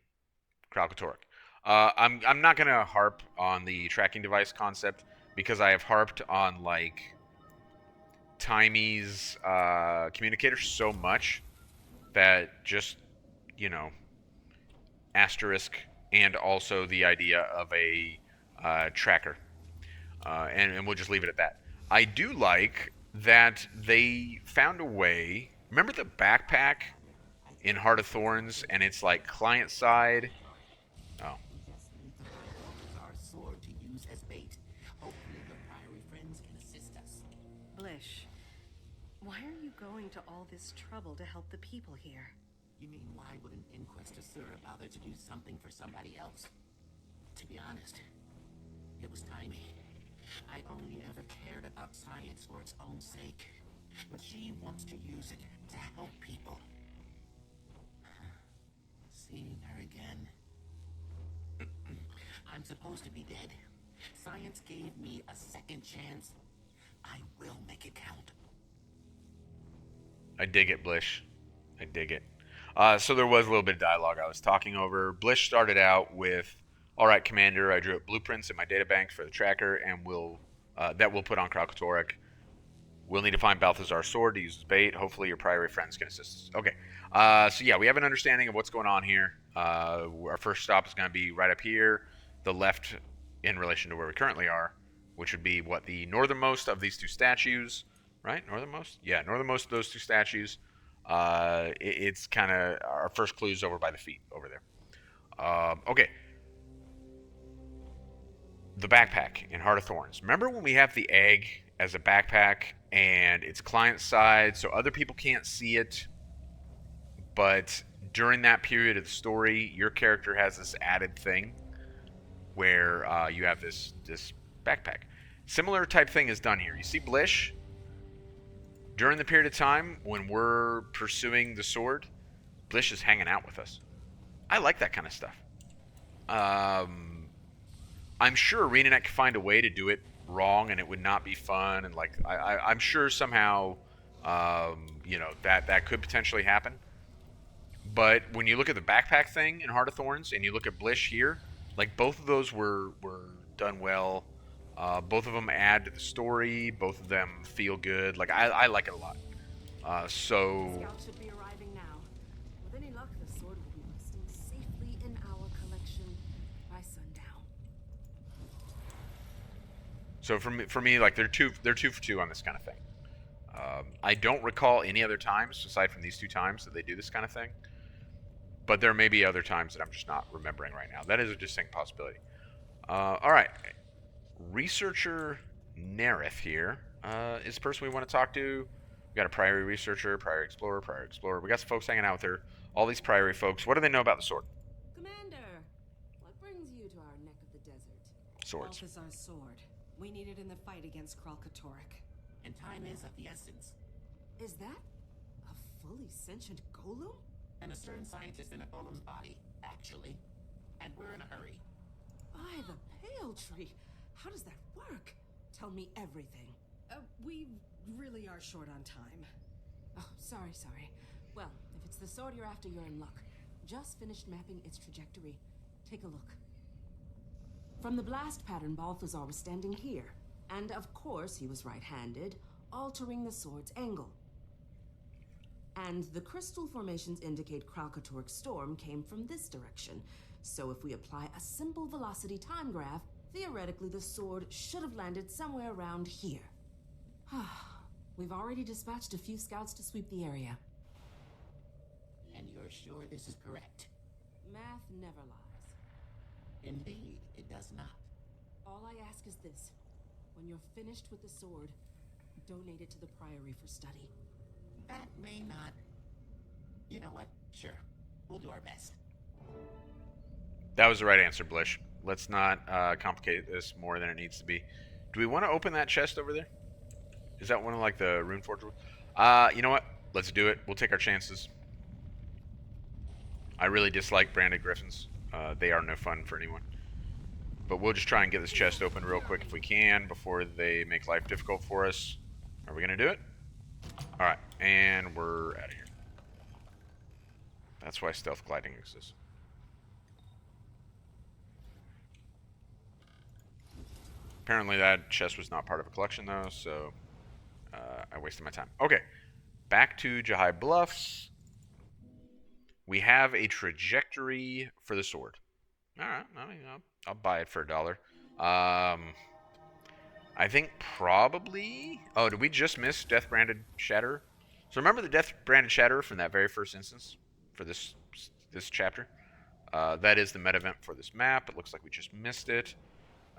Kralkatorrik. I'm not going to harp on the tracking device concept because I have harped on, like, Timey's communicator so much that just, asterisk, and also the idea of a tracker. And we'll just leave it at that. I do like that they found a way. Remember the backpack in Heart of Thorns, and it's like client side? Oh. Balthazar's sword to use as bait. Hopefully the Priory friends can assist us. Blish, why are you going to all this trouble to help the people here? You mean, why would an Inquisitor bother to do something for somebody else? To be honest, it was Timey. I only ever cared about science for its own sake. But she wants to use it to help people. Seeing her again. I'm supposed to be dead. Science gave me a second chance. I will make it count. I dig it, Blish. I dig it. So there was a little bit of dialogue I was talking over. Blish started out with, "All right, Commander, I drew up blueprints in my databank for the tracker, and we'll put on Kralkatorrik. We'll need to find Balthazar's sword to use as bait. Hopefully your Priory friends can assist us." Okay. So yeah, we have an understanding of what's going on here. Our first stop is going to be right up here, the left in relation to where we currently are, which would be, what, the northernmost of these two statues, right? Northernmost? Yeah, northernmost of those two statues. It's kind of, our first clue is over by the feet over there. Okay. The backpack in Heart of Thorns. Remember when we have the egg as a backpack, and it's client side, so other people can't see it. But during that period of the story, your character has this added thing where you have this backpack. Similar type thing is done here. You see Blish? During the period of time when we're pursuing the sword, Blish is hanging out with us. I like that kind of stuff. I'm sure ArenaNet could find a way to do it wrong and it would not be fun. And like I'm sure somehow, you know, that could potentially happen. But when you look at the backpack thing in Heart of Thorns and you look at Blish here, like both of those were done well. Both of them add to the story. Both of them feel good. Like I like it a lot. So. Scout should be arriving now. With any luck, the sword will be resting safely in our collection by sundown. So for me, like they're two for two on this kind of thing. I don't recall any other times aside from these two times that they do this kind of thing. But there may be other times that I'm just not remembering right now. That is a distinct possibility. All right. Researcher Nerith here is the person we want to talk to. We got a Priory Researcher, Priory Explorer, Priory Explorer. We got some folks hanging out with her. All these Priory folks. What do they know about the sword? Commander, what brings you to our neck of the desert? Swords. Balthazar's sword. We need it in the fight against Kralkatorrik. And time is of the essence. Is that a fully sentient golem? And a certain scientist in a golem's body, actually. And we're in a hurry. By the pale tree. How does that work? Tell me everything. We really are short on time. Oh, sorry. Well, if it's the sword you're after, you're in luck. Just finished mapping its trajectory. Take a look. From the blast pattern, Balthazar was standing here. And of course, he was right-handed, altering the sword's angle. And the crystal formations indicate Kralkatorrik's storm came from this direction. So if we apply a simple velocity time graph, theoretically the sword should have landed somewhere around here. We've already dispatched a few scouts to sweep the area. And you're sure this is correct? Math never lies. Indeed, it does not. All I ask is this. When you're finished with the sword, donate it to the Priory for study. That may not... You know what? Sure. We'll do our best. That was the right answer, Blish. Let's not complicate this more than it needs to be. Do we want to open that chest over there? Is that one of like the Rune Forge? You know what? Let's do it. We'll take our chances. I really dislike branded griffins. They are no fun for anyone. But we'll just try and get this chest open real quick if we can before they make life difficult for us. Are we going to do it? Alright, and we're out of here. That's why stealth gliding exists. Apparently that chest was not part of a collection though, so I wasted my time. Okay, back to Jahai Bluffs. We have a trajectory for the sword. Alright, I'll buy it for $1. I think probably... Oh, did we just miss Death Branded Shatterer? So remember the Death Branded Shatterer from that very first instance for this chapter? That is the meta event for this map. It looks like we just missed it.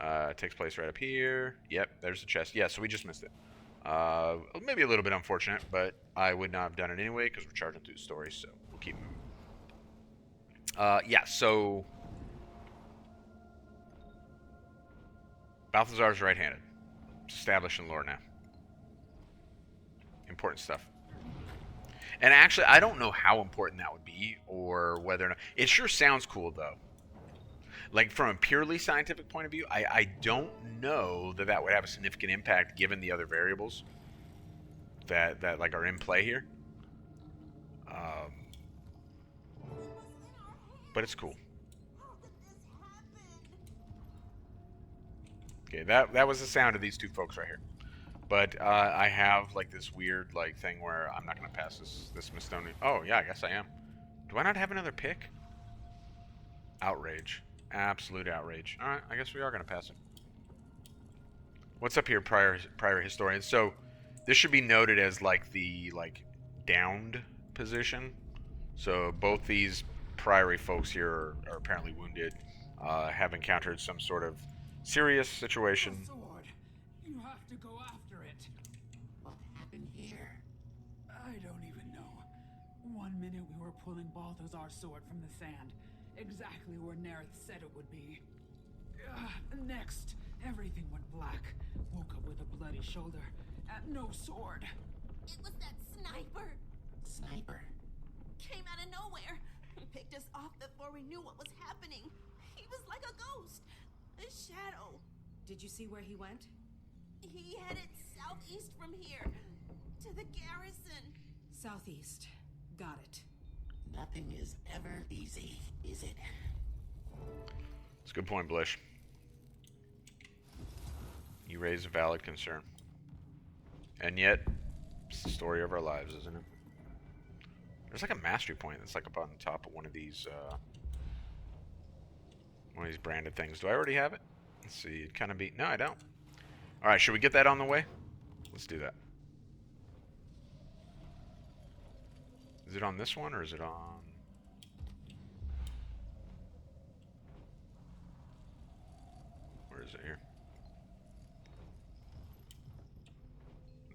It takes place right up here. Yep, there's the chest. Yeah, so we just missed it. Maybe a little bit unfortunate, but I would not have done it anyway because we're charging through the story, so we'll keep moving. Yeah, so... Balthazar's right-handed. Established in lore now. Important stuff. And actually, I don't know how important that would be, or whether or not... It sure sounds cool, though. Like, from a purely scientific point of view, I don't know that that would have a significant impact given the other variables that like, are in play here. But it's cool. Okay, that was the sound of these two folks right here. But I have like this weird like thing where I'm not gonna pass this Mistonian. Oh yeah, I guess I am. Do I not have another pick? Outrage, absolute outrage. All right, I guess we are gonna pass it. What's up here, prior historian? So this should be noted as like the downed position. So both these Priory folks here are apparently wounded, have encountered some sort of serious situation. Sword. You have to go after it. One minute we were pulling Balthazar's sword from the sand, exactly where Nerith said it would be. Next, everything went black. Woke up with a bloody shoulder and no sword. It was that sniper. Sniper? Came out of nowhere. Picked us off before we knew what was happening. He was like a ghost. A shadow. Did you see where he went? He headed southeast from here. To the garrison. Southeast. Got it. Nothing is ever easy, is it? It's a good point, Blish. You raise a valid concern. And yet, it's the story of our lives, isn't it? There's like a mastery point that's like up on the top of one of these branded things. Do I already have it? Let's see. It kind of be... No, I don't. Alright, should we get that on the way? Let's do that. Is it on this one, or is it on... Where is it here?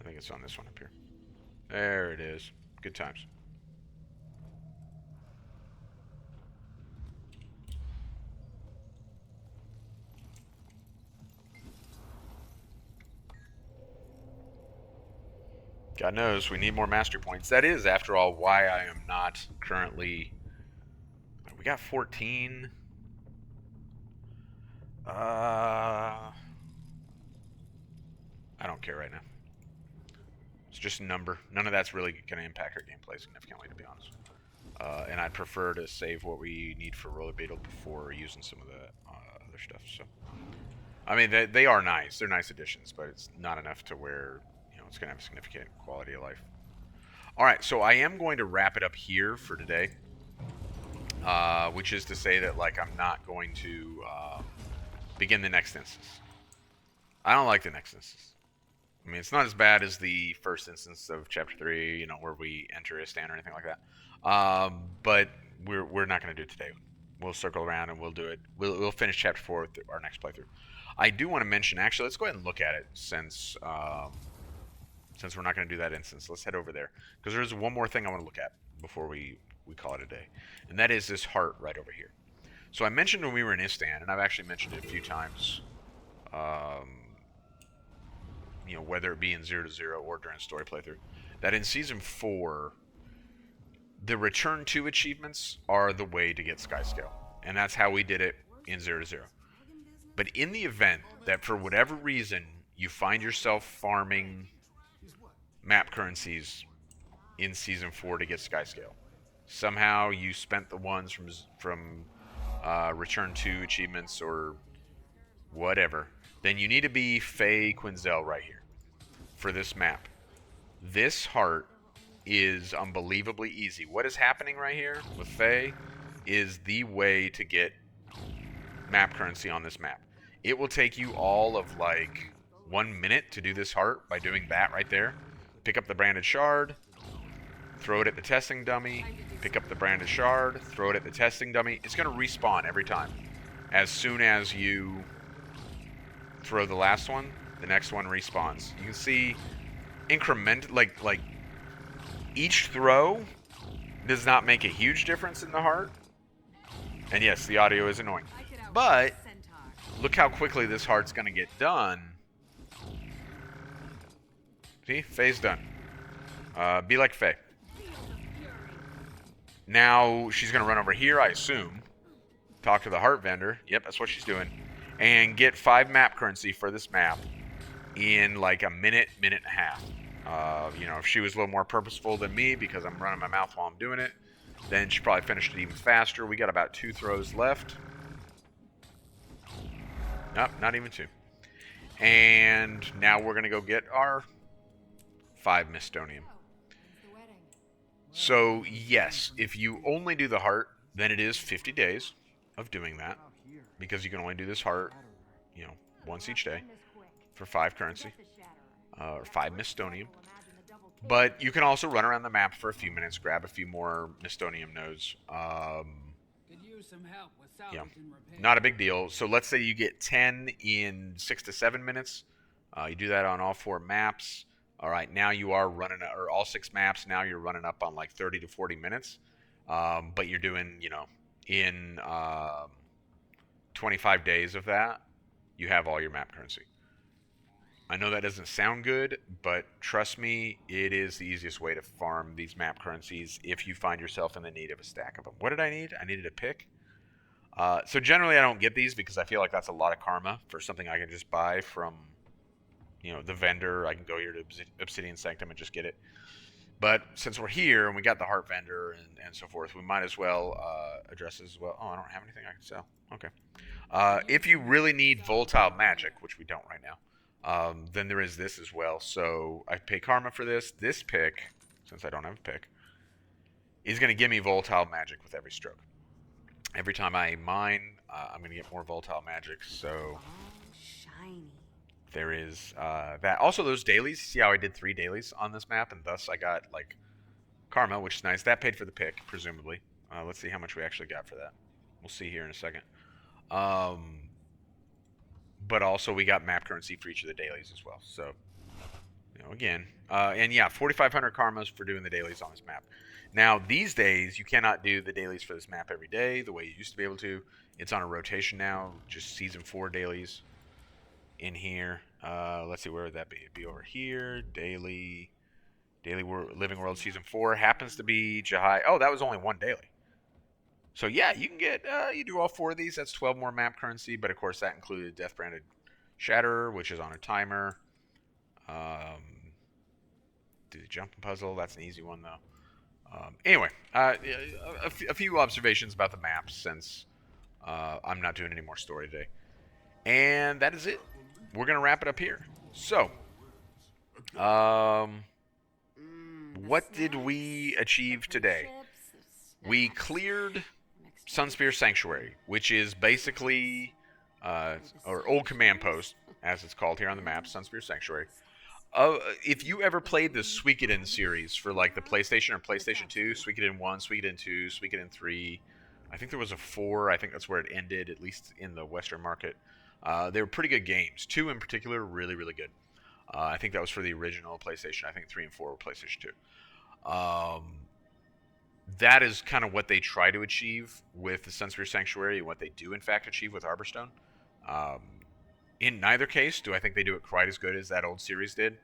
I think it's on this one up here. There it is. Good times. God knows we need more mastery points. That is, after all, why I am not currently... We got 14. I don't care right now. It's just a number. None of that's really going to impact our gameplay significantly, to be honest. And I'd prefer to save what we need for Roller Beetle before using some of the other stuff. So, I mean, they are nice. They're nice additions, but it's not enough to where... it's going to have a significant quality of life. Alright, so I am going to wrap it up here for today. Which is to say that, like, I'm not going to begin the next instance. I don't like the next instance. I mean, it's not as bad as the first instance of Chapter 3, you know, where we enter a stand or anything like that. But we're not going to do it today. We'll circle around and we'll do it. We'll finish Chapter 4 with our next playthrough. I do want to mention, actually, let's go ahead and look at it since we're not going to do that instance. Let's head over there. Because there's one more thing I want to look at before we call it a day. And that is this heart right over here. So I mentioned when we were in Istan, and I've actually mentioned it a few times, you know, whether it be in 0 to 0 or during story playthrough, that in Season 4, the Return to achievements are the way to get Skyscale. And that's how we did it in 0 to 0. But in the event that for whatever reason you find yourself farming map currencies in Season 4 to get Skyscale, somehow you spent the ones from Return to achievements or whatever, then you need to be Faye Quinzel right here for this map. This heart is unbelievably easy. What is happening right here with Faye is the way to get map currency on this map. It will take you all of like 1 minute to do this heart by doing that right there. Pick up the branded shard, throw it at the testing dummy, pick up the branded shard, throw it at the testing dummy. It's going to respawn every time. As soon as you throw the last one, the next one respawns. You can see like each throw does not make a huge difference in the heart. And yes, the audio is annoying. But look how quickly this heart's going to get done. See? Faye's done. Be like Faye. Now she's going to run over here, I assume. Talk to the heart vendor. Yep, that's what she's doing. And get 5 map currency for this map in like a minute, minute and a half. You know, if she was a little more purposeful than me because I'm running my mouth while I'm doing it, then she probably finished it even faster. We got about 2 throws left. Nope, not even 2. And now we're going to go get our 5 Mystonium. So, yes, if you only do the heart, then it is 50 days of doing that. Because you can only do this heart, you know, once each day for 5 currency. Or 5 Mystonium. But you can also run around the map for a few minutes, grab a few more Mystonium nodes. Yeah, not a big deal. So let's say you get 10 in 6 to 7 minutes. You do that on all 4 maps. All right, now you are running, or all 6 maps, now you're running up on like 30 to 40 minutes. But you're doing, in 25 days of that, you have all your map currency. I know that doesn't sound good, but trust me, it is the easiest way to farm these map currencies if you find yourself in the need of a stack of them. What did I need? I needed a pick. So generally I don't get these because I feel like that's a lot of karma for something I can just buy from, the vendor. I can go here to Obsidian Sanctum and just get it. But since we're here and we got the heart vendor and so forth, we might as well address this as well. Oh, I don't have anything I can sell. Okay. If you really need volatile magic, which we don't right now, then there is this as well. So I pay karma for this. This pick, since I don't have a pick, is going to give me volatile magic with every stroke. Every time I mine, I'm going to get more volatile magic. So Shiny. there is that. Also, those dailies. See how I did 3 dailies on this map, and thus I got like karma, which is nice. That paid for the pick, presumably. Let's see how much we actually got for that. We'll see here in a second. But also we got map currency for each of the dailies as well. So, again, and yeah, 4,500 karmas for doing the dailies on this map. Now, these days, you cannot do the dailies for this map every day the way you used to be able to. It's on a rotation now, just Season 4 dailies in here. Let's see, where would that be? It'd be over here, Living World Season 4. Happens to be Jahai. Oh, that was only 1 daily. So yeah, you can get, you do all 4 of these. That's 12 more map currency, but of course that included Death Branded Shatterer, which is on a timer. Do the jumping puzzle. That's an easy one, though. Anyway, a few observations about the maps since I'm not doing any more story today. And that is it. We're going to wrap it up here. So, what did we achieve today? We cleared Sunspear Sanctuary, which is basically, or Old Command Post, as it's called here on the map, Sunspear Sanctuary. If you ever played the Suikoden series for like the PlayStation or PlayStation 2, Suikoden 1, Suikoden 2, Suikoden 3, I think there was a 4, I think that's where it ended, at least in the Western market. They were pretty good games. 2 in particular, really, really good. I think that was for the original PlayStation. I think 3 and 4 were PlayStation 2. That is kind of what they try to achieve with the Sunspear Sanctuary, and what they do, in fact, achieve with Arborstone. In neither case do I think they do it quite as good as that old series did.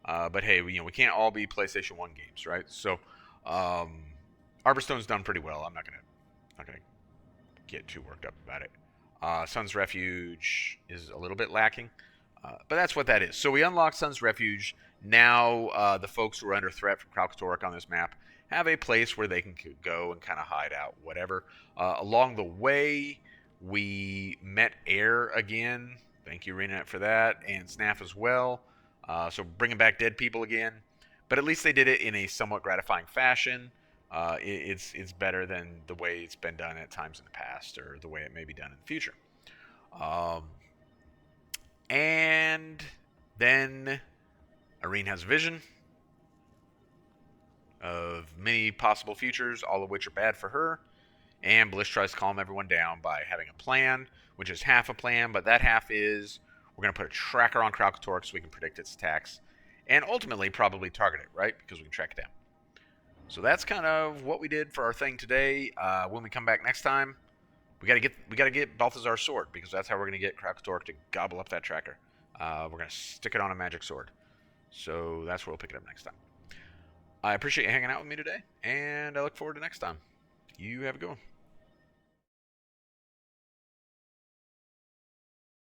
But hey, we can't all be PlayStation 1 games, right? So, Arborstone's done pretty well. I'm not gonna get too worked up about it. Sun's Refuge is a little bit lacking, but that's what that is. So we unlock Sun's Refuge. Now the folks who are under threat from Kralkatorrik on this map have a place where they can go and kind of hide out, whatever. Along the way, we met Air again. Thank you, Renet, for that, and Snaff as well. So bringing back dead people again. But at least they did it in a somewhat gratifying fashion. It's better than the way it's been done at times in the past, or the way it may be done in the future. And then Irene has a vision of many possible futures, all of which are bad for her. And Bliss tries to calm everyone down by having a plan, which is half a plan, but that half is we're going to put a tracker on Kralkatorrik so we can predict its attacks, and ultimately probably target it, right? Because we can track it down. So that's kind of what we did for our thing today. When we come back next time, we gotta get Balthazar's sword, because that's how we're gonna get Kralkatorrik to gobble up that tracker. We're gonna stick it on a magic sword. So that's where we'll pick it up next time. I appreciate you hanging out with me today, and I look forward to next time. You have a good one.